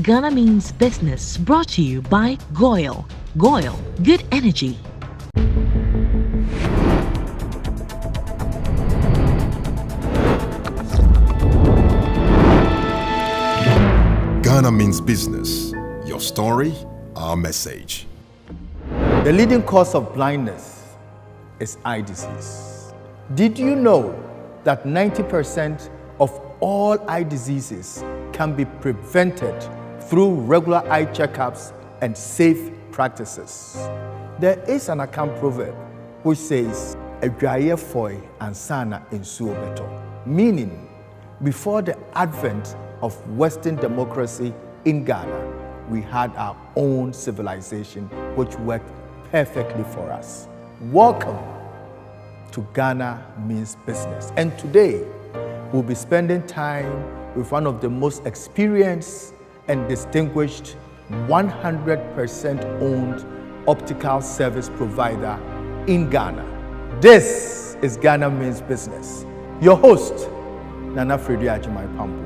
Ghana Means Business, brought to you by Goil. Goil, good energy. Ghana Means Business. Your story, our message. The leading cause of blindness is eye disease. Did you know that 90% of all eye diseases can be prevented through regular eye checkups and safe practices? There is an Akan proverb which says, "Edwaye foi ansana insuo beto," meaning before the advent of Western democracy in Ghana, we had our own civilization which worked perfectly for us. Welcome to Ghana Means Business. And today, we'll be spending time with one of the most experienced and distinguished 100% owned optical service provider in Ghana. This is Ghana Means Business. Your host, Nana Fredua Agyeman Pambuo.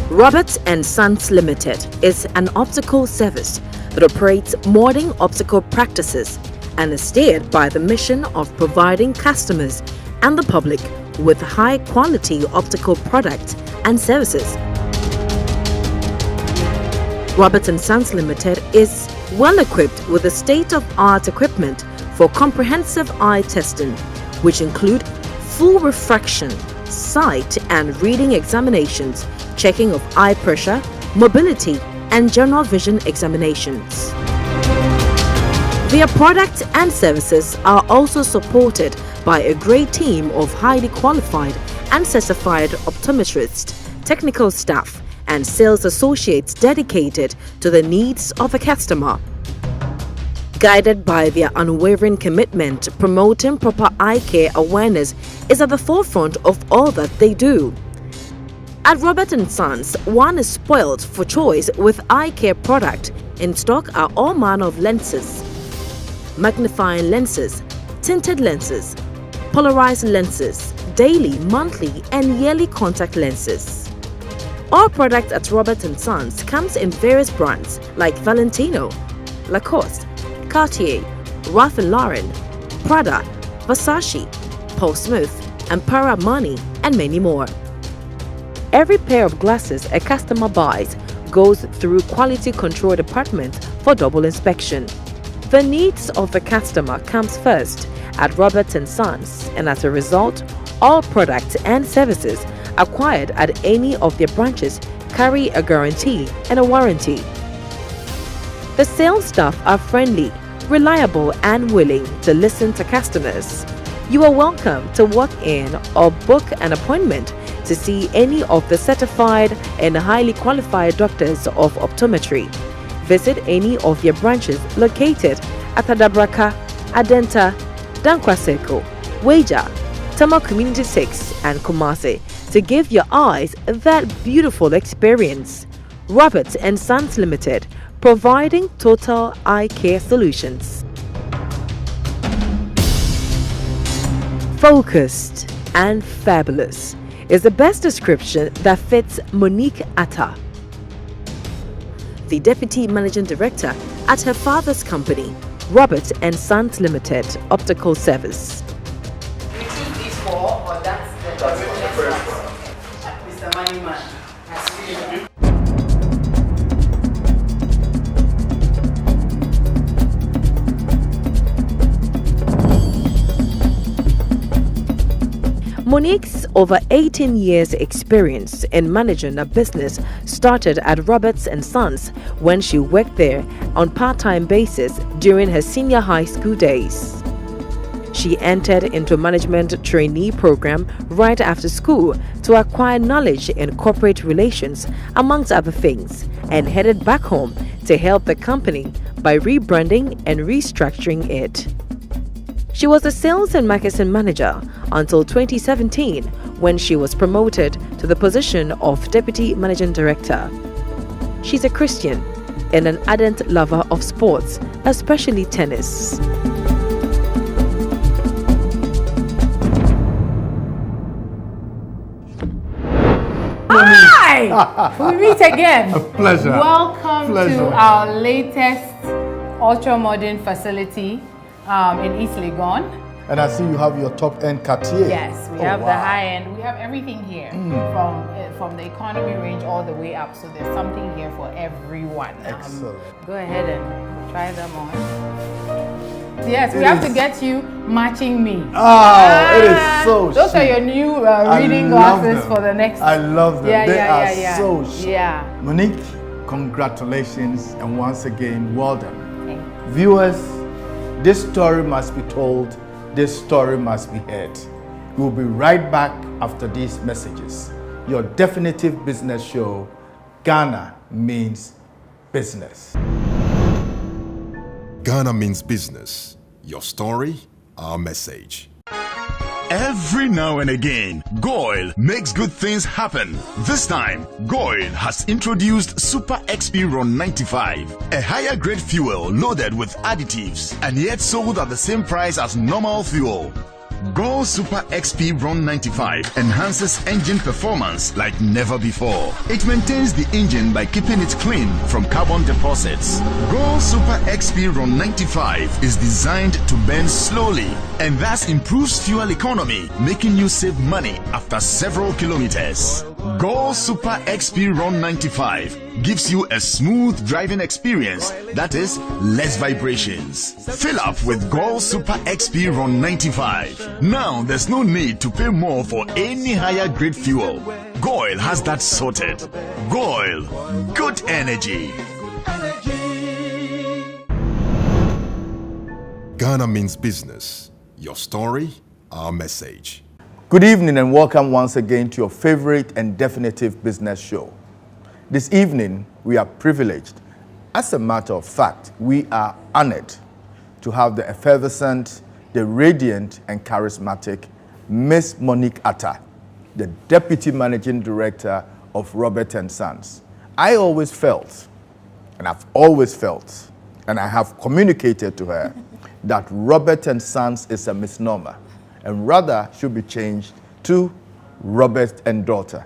Roberts & Sons Limited is an optical service that operates modern optical practices and is steered by the mission of providing customers and the public with high-quality optical products and services. Roberts & Sons Limited is well-equipped with the state-of-art equipment for comprehensive eye testing, which include full refraction, sight and reading examinations, checking of eye pressure, mobility, and general vision examinations. Their products and services are also supported by a great team of highly qualified and certified optometrists, technical staff, and sales associates dedicated to the needs of a customer. Guided by their unwavering commitment, promoting proper eye care awareness is at the forefront of all that they do. At Roberts & Sons, one is spoiled for choice with eye care product. In stock are all manner of lenses, magnifying lenses, tinted lenses, polarized lenses, daily, monthly, and yearly contact lenses. All products at Roberts & Sons comes in various brands like Valentino, Lacoste, Cartier, Ralph & Lauren, Prada, Versace, Paul Smith, and Paramani, and many more. Every pair of glasses a customer buys goes through quality control department for double inspection. The needs of the customer comes first at Roberts & Sons, and as a result, all products and services acquired at any of their branches carry a guarantee and a warranty. The sales staff are friendly, reliable, and willing to listen to customers. You are welcome to walk in or book an appointment to see any of the certified and highly qualified doctors of optometry. Visit any of their branches located at Adabraka, Adenta, Dankwaseko, Weja, Tama Community 6, and Kumasi to give your eyes that beautiful experience. Roberts & Sons Limited, providing total eye care solutions. Focused and fabulous is the best description that fits Monique Atta, the Deputy Managing Director at her father's company, Roberts & Sons Limited Optical Service. You choose these four, or that's the first one. Mr. Moneyman. Monique's over 18 years experience in managing a business started at Roberts & Sons when she worked there on part-time basis during her senior high school days. She entered into management trainee program right after school to acquire knowledge in corporate relations, amongst other things, and headed back home to help the company by rebranding and restructuring it. She was a sales and marketing manager until 2017 when she was promoted to the position of Deputy Managing Director. She's a Christian and an ardent lover of sports, especially tennis. Hi, we meet again. A pleasure. Welcome Pleasure. to our latest ultra-modern facility in East Legon. And I see you have your top-end Cartier. Yes, we have the high-end. We have everything here from the economy range all the way up. So there's something here for everyone. Excellent. Go ahead and try them on. Yes, we have to get you matching me. Oh, it is so Those chic. are your new reading love glasses them. for the next. I love them. Yeah, They yeah, are so chic. Yeah. Monique, congratulations, and once again, well done. Thank you. Viewers, this story must be told. This story must be heard. We'll be right back after these messages. Your definitive business show, Ghana Means Business. Ghana Means Business. Your story, our message. Every now and again, Goil makes good things happen. This time, Goil has introduced Super XP Ron 95, a higher grade fuel loaded with additives and yet sold at the same price as normal fuel. Goil Super XP Ron 95 enhances engine performance like never before. It maintains the engine by keeping it clean from carbon deposits. Goil Super XP Ron 95 is designed to burn slowly and thus improves fuel economy, making you save money after several kilometers. Goil Super XP Ron 95 gives you a smooth driving experience, that is, less vibrations. Fill up with Goil Super XP Ron 95. Now there's no need to pay more for any higher grade fuel. Goil has that sorted. Goil, good energy. Ghana Means Business. Your story, our message. Good evening and welcome once again to your favorite and definitive business show. This evening, we are privileged. As a matter of fact, we are honored to have the effervescent, the radiant and charismatic Miss Monique Atta, the Deputy Managing Director of Robert & Sons. I always felt, and I've always felt, and I have communicated to her that Robert & Sons is a misnomer and rather should be changed to Robert and Daughter.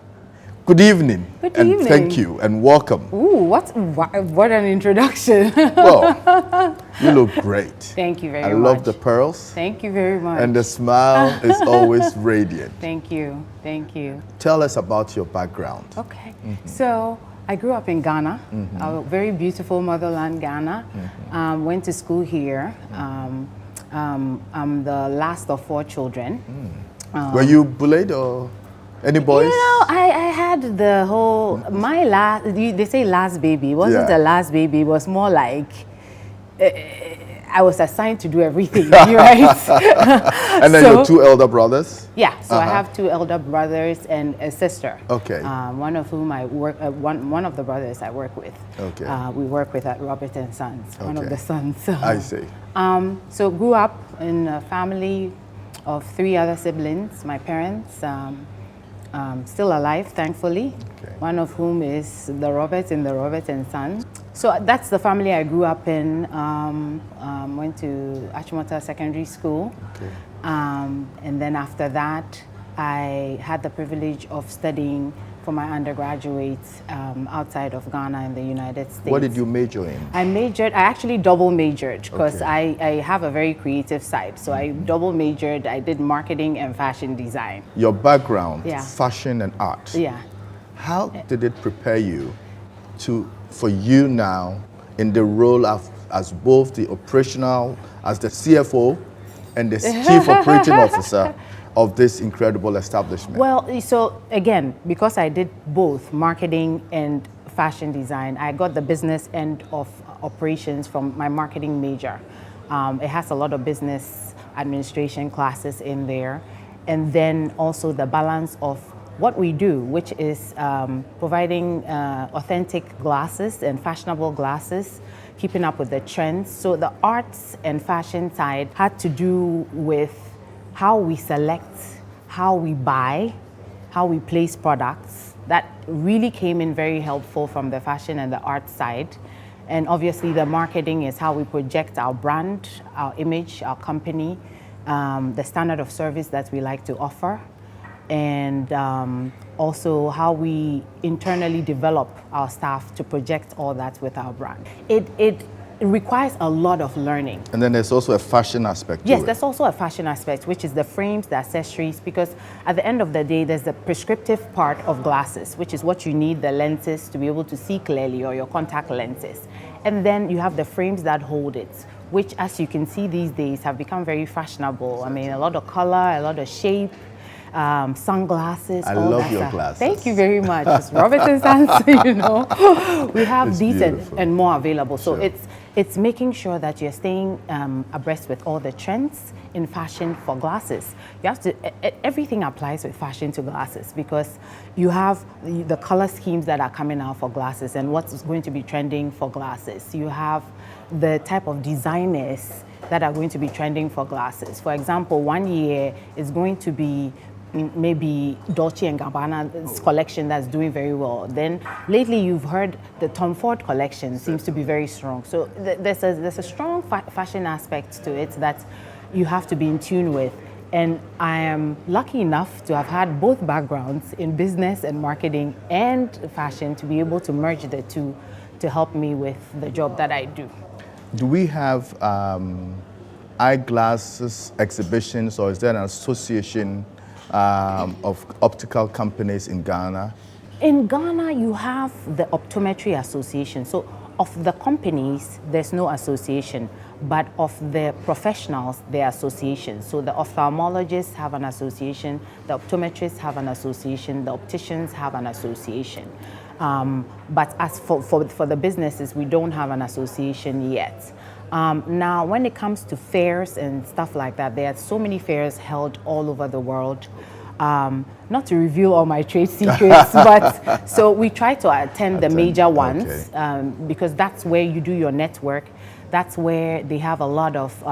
Good evening. Good and evening. thank you and welcome. Ooh, what an introduction. Well, you look great. Thank you very much. I love the pearls. Thank you very much. And the smile is always radiant. Thank you. Thank you. Tell us about your background. Okay. So I grew up in Ghana, a very beautiful motherland, Ghana. Went to school here. I'm the last of 4 children. Were you bullied or any boys? You know, I had the whole, my last, they say last baby. It wasn't Yeah. a last baby. It was more like, I was assigned to do everything, right? And then your 2 elder brothers? Yeah, so I have 2 elder brothers and a sister. Okay. One of whom I work, one of the brothers I work with. Okay. We work with at Robert & Sons, one of Okay. the sons. I see. So grew up in a family of 3 other siblings. My parents, still alive, thankfully. Okay. One of whom is the Robert and the Robert & Sons. So that's the family I grew up in. Went to Achimota Secondary School. Okay. And then after that, I had the privilege of studying for my undergraduate outside of Ghana in the United States. What did you major in? I actually double majored because Okay. I have a very creative side. So I double majored, I did marketing and fashion design. Your background, Yeah. fashion and art. Yeah. How did it prepare you for you now in the role of as both the operational, as the CFO and the Chief Operating Officer of this incredible establishment? Well, so again, because I did both marketing and fashion design, I got the business end of operations from my marketing major. It has a lot of business administration classes in there. And then also the balance of what we do, which is providing authentic glasses and fashionable glasses, keeping up with the trends. So the arts and fashion side had to do with how we select, how we buy, how we place products. That really came in very helpful from the fashion and the art side. And obviously the marketing is how we project our brand, our image, our company, the standard of service that we like to offer. and also how we internally develop our staff to project all that with our brand. It requires a lot of learning. And then there's also a fashion aspect to Yes, it. there's also a fashion aspect, which is the frames, the accessories, because at the end of the day, there's the prescriptive part of glasses, which is what you need, the lenses to be able to see clearly, or your contact lenses. And then you have the frames that hold it, which, as you can see these days, have become very fashionable. I mean, a lot of color, a lot of shape, sunglasses. I all love that your stuff. glasses. Thank you very much. It's Robert & Sons, you know. We have It's these beautiful. and more available. So Sure. it's making sure that you're staying abreast with all the trends in fashion for glasses. You have to, everything applies with fashion to glasses, because you have the color schemes that are coming out for glasses and what's going to be trending for glasses. You have the type of designers that are going to be trending for glasses. For example, one year is going to be maybe Dolce & Gabbana's collection that's doing very well. Then lately you've heard the Tom Ford collection seems to be very strong. So there's a strong fashion aspect to it that you have to be in tune with. And I am lucky enough to have had both backgrounds in business and marketing and fashion to be able to merge the two to help me with the job that I do. Do we have eyeglasses exhibitions, or is there an association of optical companies in Ghana? In Ghana, you have the Optometry Association. So of the companies, there's no association, but of the professionals, there are associations. So the ophthalmologists have an association, the optometrists have an association, the opticians have an association. But as for the businesses, we don't have an association yet. Now, when it comes to fairs and stuff like that, there are so many fairs held all over the world. Not to reveal all my trade secrets, but so we try to attend the major ones, because that's where you do your network. That's where they have a lot of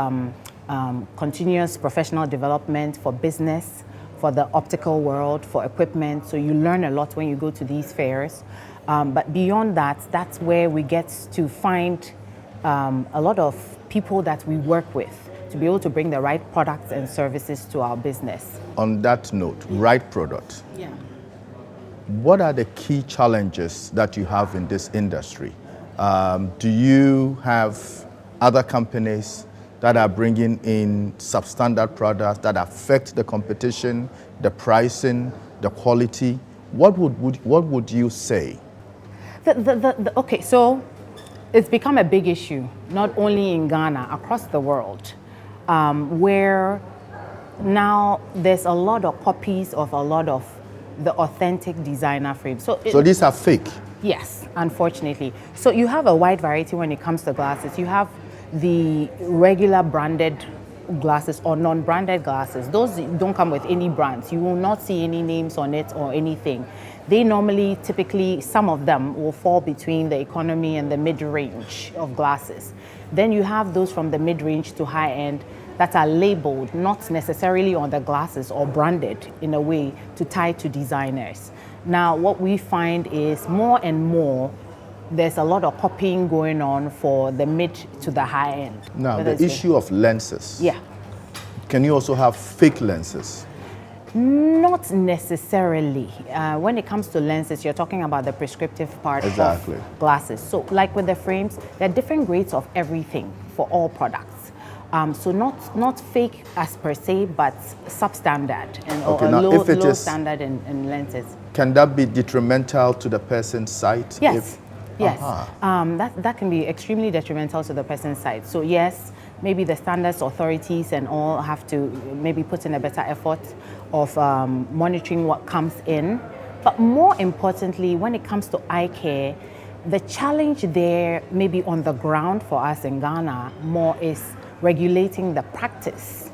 continuous professional development for business, for the optical world, for equipment. So you learn a lot when you go to these fairs. But beyond that, that's where we get to find a lot of people that we work with to be able to bring the right products and services to our business. On that note, right product. Yeah. What are the key challenges that you have in this industry? Do you have other companies that are bringing in substandard products that affect the competition, the pricing, the quality? What would you say? Okay, so it's become a big issue, not only in Ghana, across the world, where now there's a lot of copies of a lot of the authentic designer frames. So these are fake? Yes, unfortunately. So you have a wide variety when it comes to glasses. You have the regular branded glasses or non-branded glasses. Those don't come with any brands. You will not see any names on it or anything. They normally, typically, some of them will fall between the economy and the mid-range of glasses. Then you have those from the mid-range to high-end that are labeled, not necessarily on the glasses or branded in a way to tie to designers. Now, what we find is more and more, there's a lot of copying going on for the mid to the high end. Now, the issue of lenses. Yeah. Can you also have fake lenses? Not necessarily. When it comes to lenses, you're talking about the prescriptive part of glasses. So like with the frames, there are different grades of everything for all products. So not fake as per se, but substandard and or low standard in lenses. Can that be detrimental to the person's sight? Yes. Yes, that can be extremely detrimental to the person's sight. So yes, maybe the standards authorities and all have to maybe put in a better effort of monitoring what comes in. But more importantly, when it comes to eye care, the challenge there maybe on the ground for us in Ghana more is regulating the practice.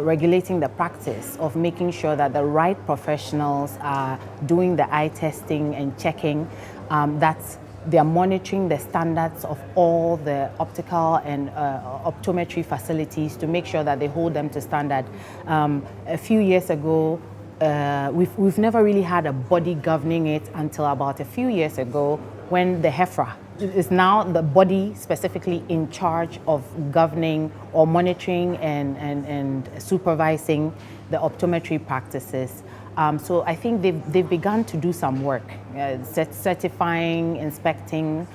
Regulating the practice of making sure that the right professionals are doing the eye testing and checking, that they are monitoring the standards of all the optical and optometry facilities to make sure that they hold them to standard. A few years ago, we've never really had a body governing it until about a few years ago when the HEFRA is now the body specifically in charge of governing or monitoring and supervising the optometry practices. So I think they've begun to do some work, certifying, inspecting,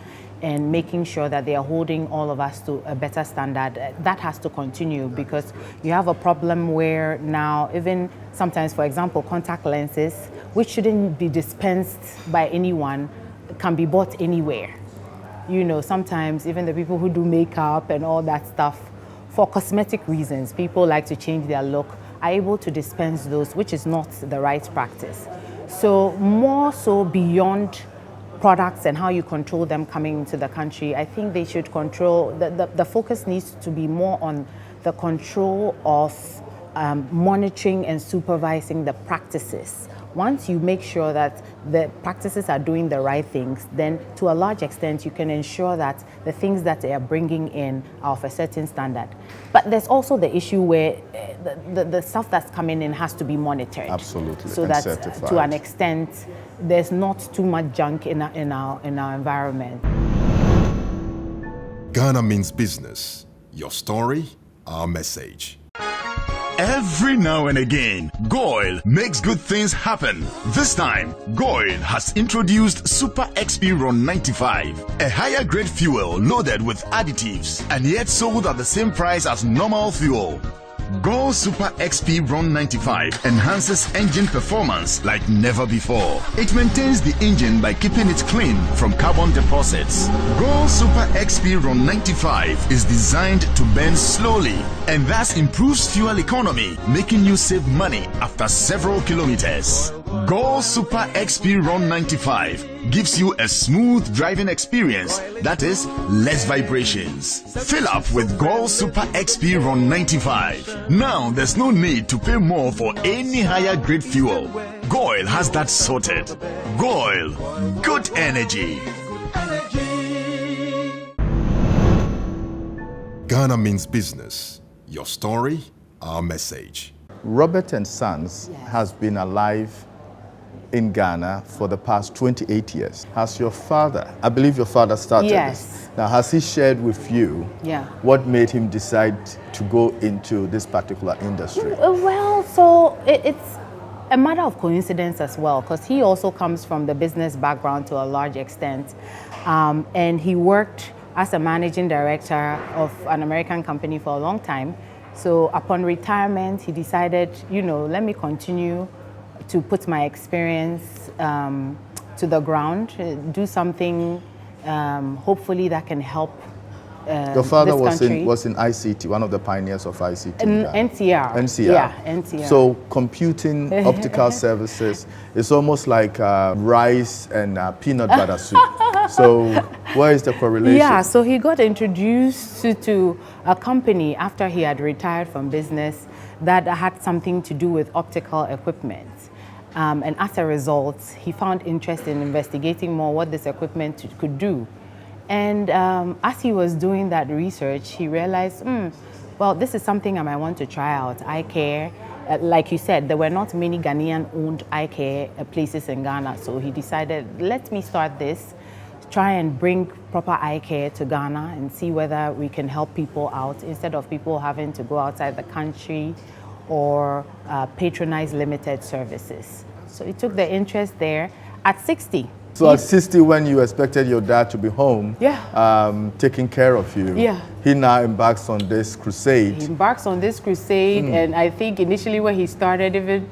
and making sure that they are holding all of us to a better standard. That has to continue, because you have a problem where now even sometimes, for example, contact lenses, which shouldn't be dispensed by anyone, can be bought anywhere. You know, sometimes even the people who do makeup and all that stuff, for cosmetic reasons, people like to change their look, are able to dispense those, which is not the right practice. So more so beyond products and how you control them coming into the country, I think they should control, the focus needs to be more on the control of monitoring and supervising the practices. Once you make sure that the practices are doing the right things, then to a large extent you can ensure that the things that they are bringing in are of a certain standard. But there's also the issue where the stuff that's coming in has to be monitored. Absolutely. So and that certified. to an extent there's not too much junk in our environment. Ghana means business. Your story, our message. Every now and again, Goil makes good things happen. This time, Goil has introduced Super XP Ron 95, a higher grade fuel loaded with additives and yet sold at the same price as normal fuel. Goil Super XP Ron 95 enhances engine performance like never before. It maintains the engine by keeping it clean from carbon deposits. Goil Super XP Ron 95 is designed to burn slowly and thus improves fuel economy, making you save money after several kilometers. Goil Super XP Ron 95 gives you a smooth driving experience, that is, less vibrations. Fill up with Goil Super XP Ron 95. Now there's no need to pay more for any higher grade fuel. Goil has that sorted. Goil, good energy. Ghana means business. Your story, our message. Robert and Sons has been alive in Ghana for the past 28 years. Has your father, I believe your father started this. Now, has he shared with you what made him decide to go into this particular industry? Well, so it's a matter of coincidence as well, because he also comes from the business background to a large extent. And he worked as a managing director of an American company for a long time. So upon retirement, he decided, you know, let me continue to put my experience to the ground, do something hopefully that can help Your father this was in ICT, one of the pioneers of ICT. NCR. NCR. Yeah, NCR. So computing, optical services, it's almost like rice and peanut butter soup. So where is the correlation? Yeah, so he got introduced to a company after he had retired from business that had something to do with optical equipment. And as a result, he found interest in investigating more what this equipment could do. And as he was doing that research, he realized, well, this is something I might want to try out. Eye care, like you said, there were not many Ghanaian-owned eye care places in Ghana. So he decided, let me start this, try and bring proper eye care to Ghana and see whether we can help people out instead of people having to go outside the country or patronize limited services. So he took the interest there at 60. So at 60, when you expected your dad to be home, taking care of you, he now embarks on this crusade. He embarks on this crusade, and I think initially when he started, even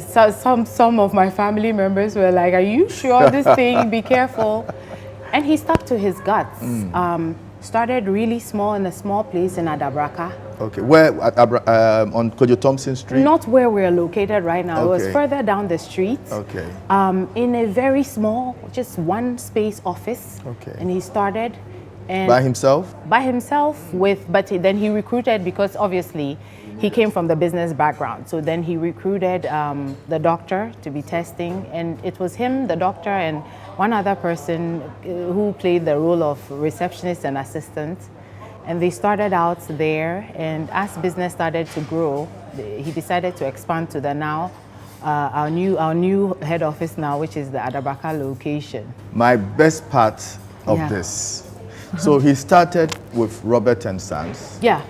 some of my family members were like, "Are you sure this thing? Be careful." And he stuck to his guts. Started really small in a small place in Adabraka. Okay, where on Kojo Thompson Street? Not where we're located right now. Okay. It was further down the street. Okay. In a very small, just one space office. Okay. And he started. And by himself? By himself, but then he recruited, because obviously he came from the business background. So then he recruited the doctor to be testing, and it was him, the doctor, and one other person who played the role of receptionist and assistant. And they started out there, and as business started to grow, he decided to expand to the now, our new head office now, which is the Adabraka location. My best part of this. So he started with Robert and Sons. Yeah.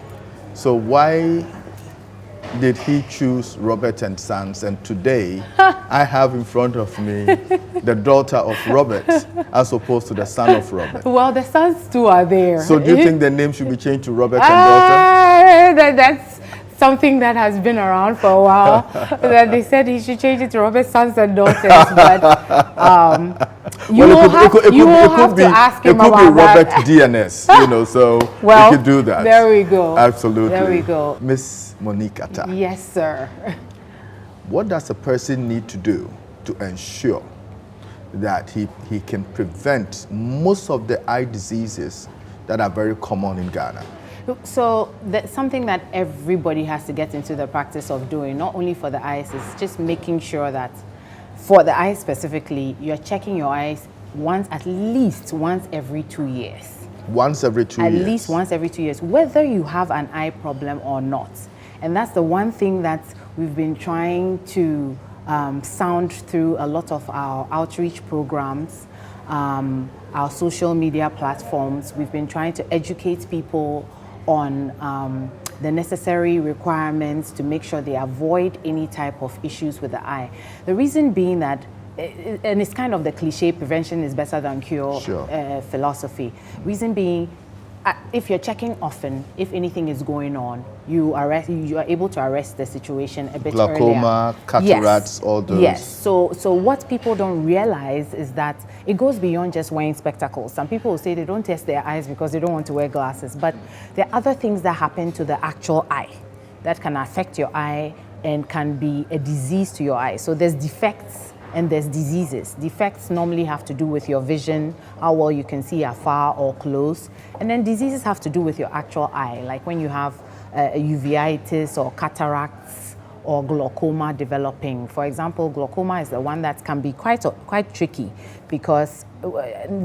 So why did he choose Robert and Sons? And today, I have in front of me the daughter of Robert as opposed to the son of Robert. Well, the sons too are there. So do you think the name should be changed to Robert and daughter? That's something that has been around for a while. That they said he should change it to Robert's sons and daughters. But you will have to ask him about that. It could be Robert DNS, you know, so well, we could do that. There we go. Absolutely. There we go. Miss Monique Atta. Yes, sir. What does a person need to do to ensure that he can prevent most of the eye diseases that are very common in Ghana? So that's something that everybody has to get into the practice of doing, not only for the eyes, is just making sure that for the eyes specifically, you're checking your eyes at least once every 2 years. Once every 2 years? At least once every 2 years, whether you have an eye problem or not. And that's the one thing that we've been trying to sound through a lot of our outreach programs, our social media platforms. We've been trying to educate people on the necessary requirements to make sure they avoid any type of issues with the eye. The reason being that, and it's kind of the cliche, prevention is better than cure philosophy. Reason being, if you're checking often, if anything is going on, you are able to arrest the situation a bit earlier. Glaucoma, cataracts, all those. Yes. So what people don't realize is that it goes beyond just wearing spectacles. Some people will say they don't test their eyes because they don't want to wear glasses, but there are other things that happen to the actual eye that can affect your eye and can be a disease to your eye. So there's defects and there's diseases. Defects normally have to do with your vision, how well you can see afar or close. And then diseases have to do with your actual eye, like when you have uveitis or cataracts or glaucoma developing. For example, glaucoma is the one that can be quite tricky because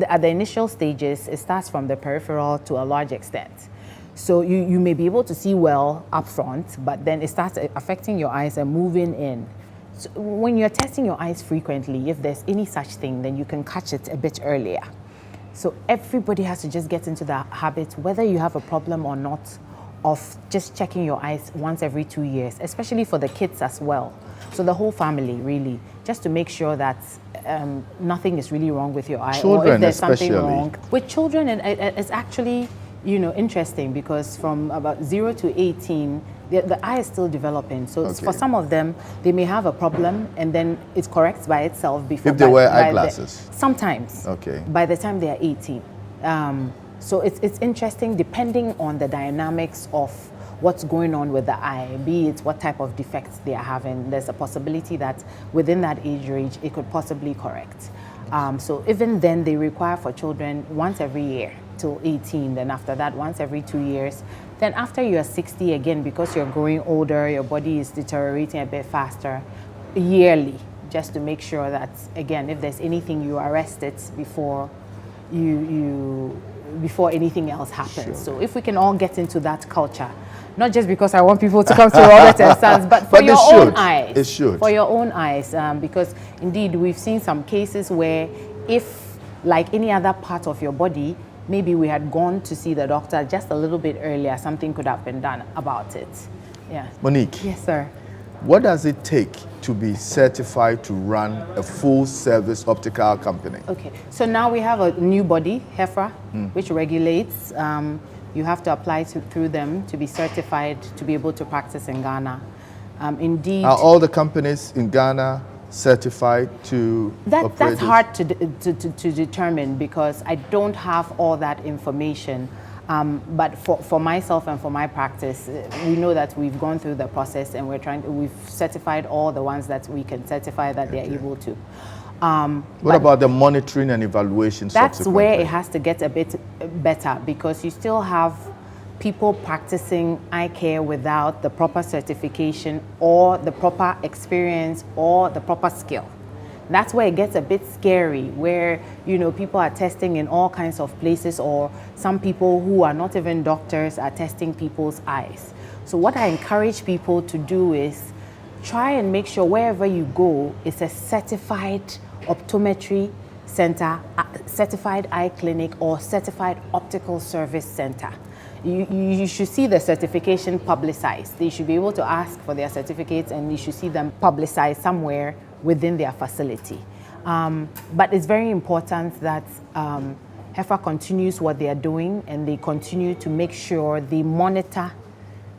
at the initial stages, it starts from the peripheral to a large extent. So you may be able to see well up front, but then it starts affecting your eyes and moving in. So when you're testing your eyes frequently, if there's any such thing, then you can catch it a bit earlier. So everybody has to just get into the habit, whether you have a problem or not, of just checking your eyes once every 2 years, especially for the kids as well. So the whole family, really, just to make sure that nothing is really wrong with your eye. Children, or if there's especially. something wrong. With children, it's actually, interesting because from about 0 to 18, the eye is still developing. So for some of them, they may have a problem and then it corrects by itself before. If they wear eyeglasses? Sometimes. Okay. By the time they are 18. So it's interesting depending on the dynamics of what's going on with the eye, be it what type of defects they are having. There's a possibility that within that age range, it could possibly correct. So even then, they require for children once every year till 18, then after that, once every 2 years. Then after you're 60, again, because you're growing older, your body is deteriorating a bit faster, yearly, just to make sure that, again, if there's anything, you arrest it before before anything else happens. So if we can all get into that culture, not just because I want people to come to Robert and Sons, but for your own eyes. It should. For your own eyes, because indeed we've seen some cases where if, like any other part of your body, maybe we had gone to see the doctor just a little bit earlier, something could have been done about it. Yeah. Monique. Yes, sir. What does it take to be certified to run a full-service optical company? Okay, so now we have a new body, HEFRA, which regulates. You have to apply through them to be certified to be able to practice in Ghana. Indeed. Are all the companies in Ghana certified to operate? That's hard to determine because I don't have all that information. But for myself and for my practice, we know that we've gone through the process and we've certified all the ones that we can certify that they're able to. What about the monitoring and evaluation? That's where it has to get a bit better because you still have people practicing eye care without the proper certification or the proper experience or the proper skill. That's where it gets a bit scary, where people are testing in all kinds of places, or some people who are not even doctors are testing people's eyes. So what I encourage people to do is try and make sure wherever you go, it's a certified optometry center, certified eye clinic, or certified optical service center. you should see the certification publicized. They should be able to ask for their certificates, and you should see them publicized somewhere within their facility. But it's very important that HEFA continues what they are doing, and they continue to make sure they monitor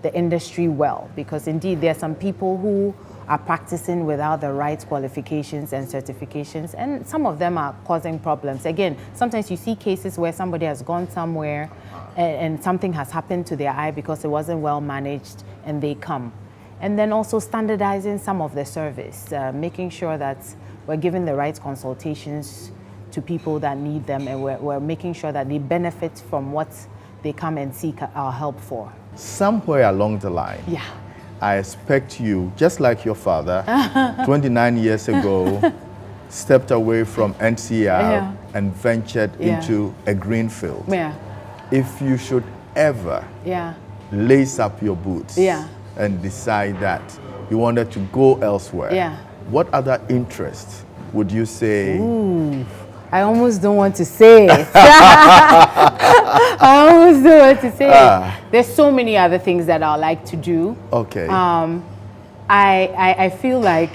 the industry well, because indeed there are some people who are practicing without the right qualifications and certifications, and some of them are causing problems. Again, sometimes you see cases where somebody has gone somewhere and something has happened to their eye because it wasn't well managed, and they come. And then also standardizing some of the service, making sure that we're giving the right consultations to people that need them, and we're making sure that they benefit from what they come and seek our help for. Somewhere along the line, Yeah. I expect you, just like your father, 29 years ago, stepped away from NCR and ventured into a green field. Yeah. If you should ever lace up your boots and decide that you wanted to go elsewhere, what other interests would you say? Ooh, I almost don't want to say it. I almost don't want to say it. There's so many other things that I like to do. Okay. I feel like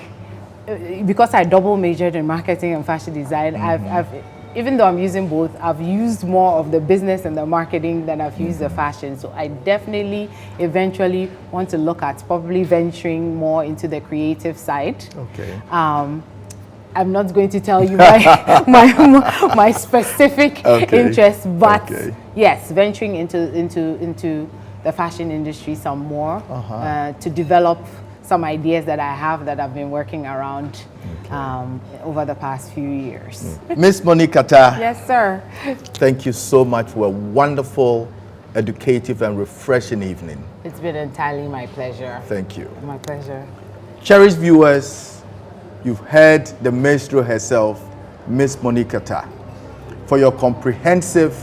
because I double majored in marketing and fashion design, I've even though I'm using both, I've used more of the business and the marketing than I've used the fashion. So I definitely eventually want to look at probably venturing more into the creative side. Okay. I'm not going to tell you my specific interests, but yes, venturing into the fashion industry some more to develop some ideas that I have that I've been working around over the past few years. Miss Monique Atta. Yes, sir. Thank you so much for a wonderful, educative, and refreshing evening. It's been entirely my pleasure. Thank you. My pleasure. Cherished viewers, you've heard the maestro herself, Miss Monique Atta. For your comprehensive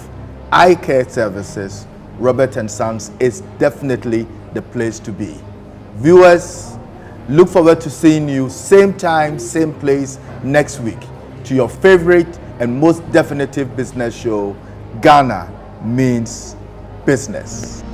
eye care services, Robert & Sons is definitely the place to be. Viewers, look forward to seeing you same time, same place next week to your favorite and most definitive business show, Ghana Means Business.